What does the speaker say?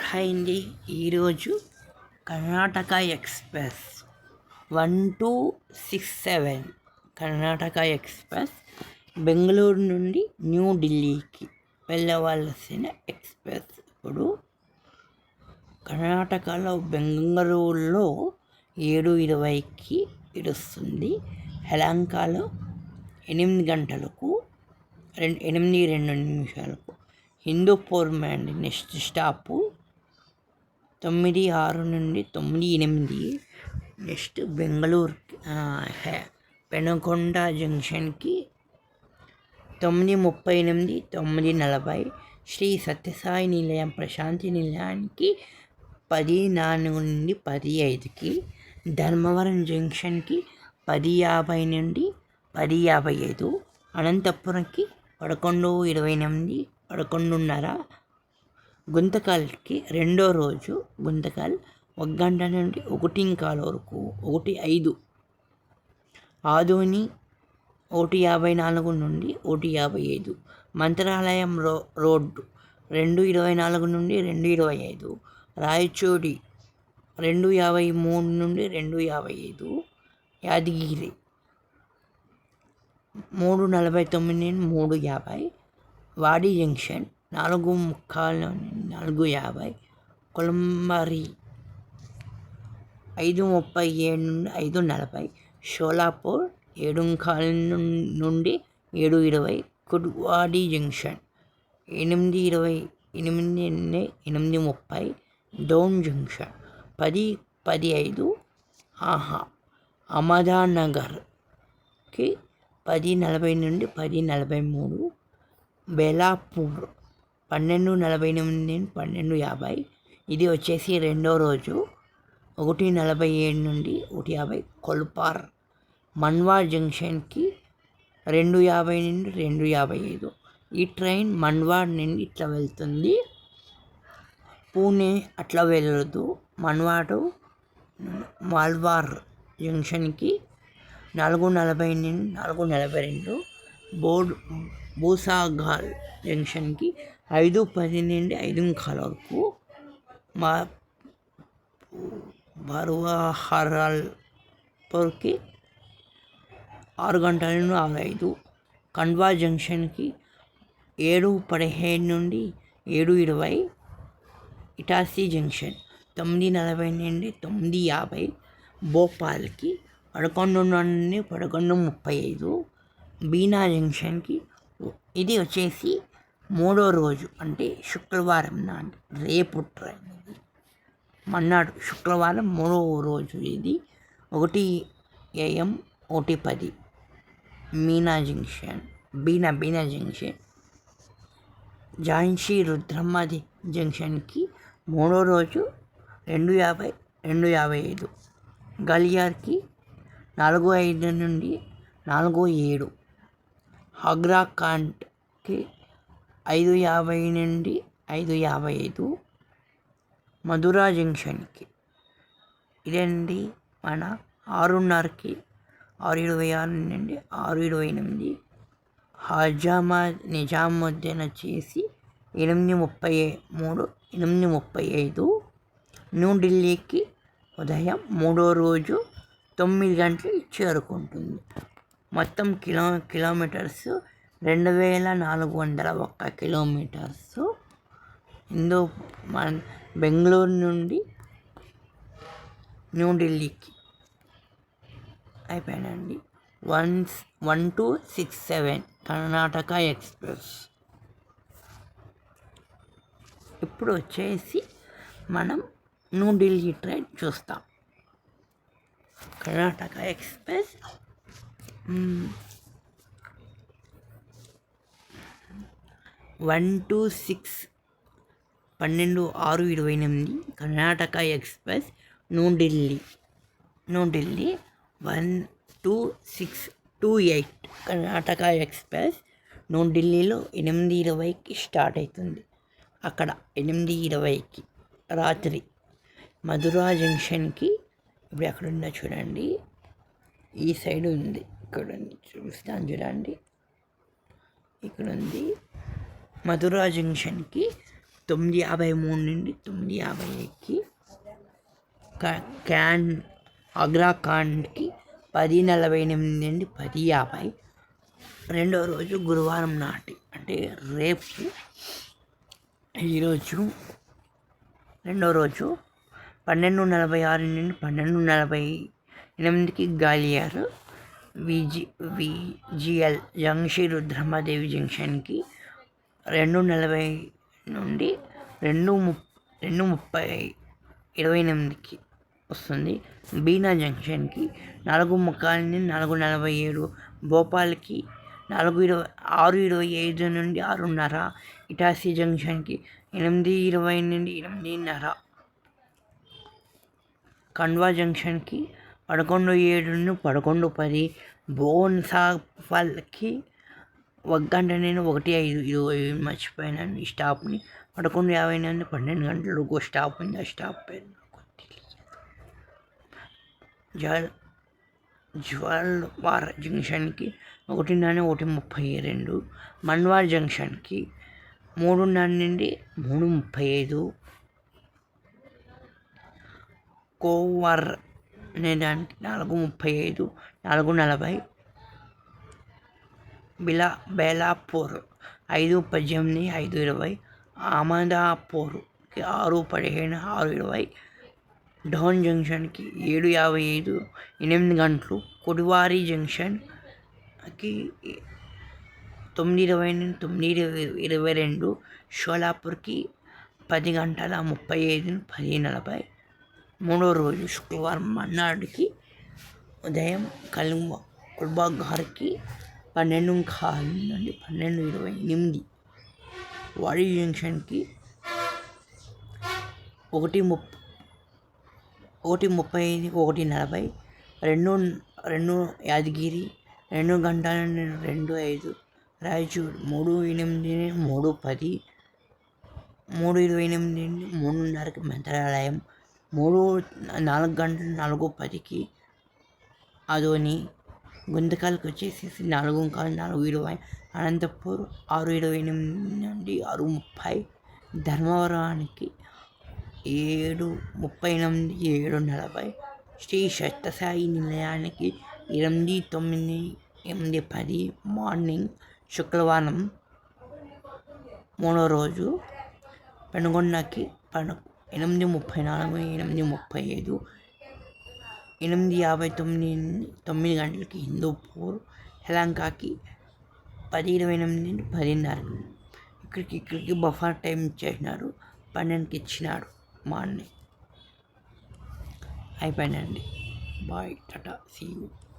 Hi అండి. ఈరోజు Karnataka express 1267 Karnataka express Bengaluru నుండి న్యూఢిల్లీకి వెళ్ళవలసిన ఎక్స్ప్రెస్. ఇప్పుడు కర్ణాటకలో బెంగళూరులో 7:20కి ఇడుస్తుంది. యలహంకలో 8 గంటలకు 8:02 హిందూపూర్ నెక్స్ట్ స్టాపు 9:06 నుండి 9:08. నెక్స్ట్ బెంగళూరు పెనుకొండ జంక్షన్కి 9:38 9:40. శ్రీ సత్యసాయి నిలయం ప్రశాంతి నిలయానికి 10:04 నుండి 10:05. ధర్మవరం జంక్షన్కి 10:50 నుండి 10:55. అనంతపురంకి 11:28 11:30. గుంతకల్కి రెండో రోజు గుంతకల్ 1 గంట నుండి 1:15 వరకు 1:05. ఆదోని 1:54 నుండి 1:55. మంత్రాలయం రోడ్డు 2:24 నుండి 2:25. రాయచోటి 2:53 నుండి 2:55. యాదగిరి 3:49 నుండి 3:50. వాడి జంక్షన్ 4:45 నుండి 4:50. కొలంబరి 5:37 నుండి 5:40. షోలాపూర్ 7:15 నుండి 7:20. కుడ్వాడి జంక్షన్ 8:20 8:30. Down junction 10:15. అహ్మదానగర్కి 10:40 నుండి 10:43. బెలాపూర్ 12:48 నుండి 12:50. ఇది వచ్చేసి రెండో రోజు 1:47 నుండి 1:50. కొల్పార్ మన్వాడ్ జంక్షన్కి 2:50 నుండి 2:55. ఈ ట్రైన్ మన్వాడ్ నుండి ఇట్లా వెళ్తుంది, పూణే అట్లా వెళ్ళదు. మన్వాడు మాల్వార్ జంక్షన్కి 4:40 నుండి 4:42. భూసాగర్ జంక్షన్కి 5:10 నుండి 5:15 వరకు. బరువహరల్పూర్కి 6 గంటల నుండి 6:05. ఖండ్వా జంక్షన్కి 7:15 నుండి 7:20. ఇటాసీ జంక్షన్ 9:40 నుండి 9:50. భోపాల్కి 11 నుండి 11:35. బీనా జంక్షన్కి ఇది వచ్చేసి మూడో రోజు, అంటే శుక్రవారం నాడు రేపు ట్రైన్. ఇది మన్నాడు శుక్రవారం మూడో రోజు. ఇది 1 AM 1:10. బీనా జంక్షన్ ఝాన్సీ రుద్రమ్మ జంక్షన్కి మూడో రోజు 2:50 2:55. గలియార్కి 4:05 నుండి 4:07. ఆగ్రాకాండ్కి 5:50 నుండి 5:55. మధురా జంక్షన్కి ఇదండి మన 6:30కి 6:26 నుండి 6:28. నిజాముద్దీన్ వచ్చేసి 8:33 8:35. న్యూఢిల్లీకి ఉదయం మూడో రోజు 9 గంటలకి చేరుకుంటుంది. మొత్తం కిలోమీటర్స్ 2401 కిలోమీటర్స్. మన బెంగళూరు నుండి న్యూఢిల్లీకి అయిపోయానండి. 1267 కర్ణాటక ఎక్స్ప్రెస్. ఇప్పుడు వచ్చేసి మనం న్యూఢిల్లీ ట్రైన్ చూస్తాం. Karnataka express 126 12/6/28. Karnataka express New Delhi 12628. Karnataka express న్యూఢిల్లీలో 8:20కి స్టార్ట్ అవుతుంది. అక్కడ 8:20కి రాత్రి. మధురా జంక్షన్కి ఇప్పుడు ఎక్కడ ఉందో చూడండి, ఈ సైడ్ ఉంది. ఇక్కడ చూపిస్తాను చూడండి, ఇక్కడ ఉంది. మధురా జంక్షన్కి 9:53 నుండి 9:50కి ఆగ్రా ఖాన్కి 10:48 నుండి 10:50. రెండో రోజు గురువారం నాటి అంటే రేపు ఈరోజు రెండో రోజు 12:46 నుండి 12:48కి గ్వాలియర్ విజిఎల్ జంక్షన్ రుద్రమాదేవి జంక్షన్కి 2:40 నుండి 2:28కి వస్తుంది. బీనా జంక్షన్కి 4:45 నుండి 4:47, భోపాల్కి 6:25 నుండి 6:30, ఇటాసీ జంక్షన్కి 8:20 నుండి 8:30, ఖండ్వా జంక్షన్కి 11:07 నుండి 11:10, భువన్సాగర్కి 1 గంట నేను 1:05 మర్చిపోయినాను ఈ స్టాప్ని. 11:50 నుండి 12 గంటలు ఒక స్టాప్ ఉంది, ఆ స్టాప్ పేరు జ్వాల్వార్ జంక్షన్కి 1:32, మన్వార్ జంక్షన్కి 3:30 నుండి 3:35, కోవర్ అనే దానికి 4:35, 4:40, బేలాపూర్ 5:18, 5:20, అహ్మదాపూర్కి 6:15, 6:20, డౌన్ జంక్షన్కి 7:55, 8 గంటలు, కొడివారి జంక్షన్కి 9:20 నుండి 9:22, షోలాపూర్కి 10:35, 10:40. మూడో రోజు శుక్రవారం మన్నాడికి ఉదయం కల్బాఘర్కి 12:15 నుండి 12:28, వాడి జంక్షన్కి 1:35, 1:40, 2 యాదగిరి 2 గంటల నుండి 2:05, రాయచూర్ 3:08, 3:10, 3:28 నుండి 3:30కి మంత్రాలయం, 4 గంటల 4:10కి అదోని, గుంతకల్కి వచ్చేసి 4:15, 4:20, అనంతపూర్ 6:28 నుండి 6:30, ధర్మవరానికి 7:38, 7:40, శ్రీ సత్యసాయి నిలయానికి 8:09, 8:10 మార్నింగ్. శుక్రవారం మూడో రోజు పెనుగొండకి 8:34, 8:35, 8:59, 9 గంటలకి హిందూపూర్, యలహంకకి 10:28, 10:30. ఇక్కడికి బఫర్ టైం ఇచ్చేసినారు, 12కి ఇచ్చినాడు మార్నింగ్. అయిపోయిందండి. Bye, tata, see you.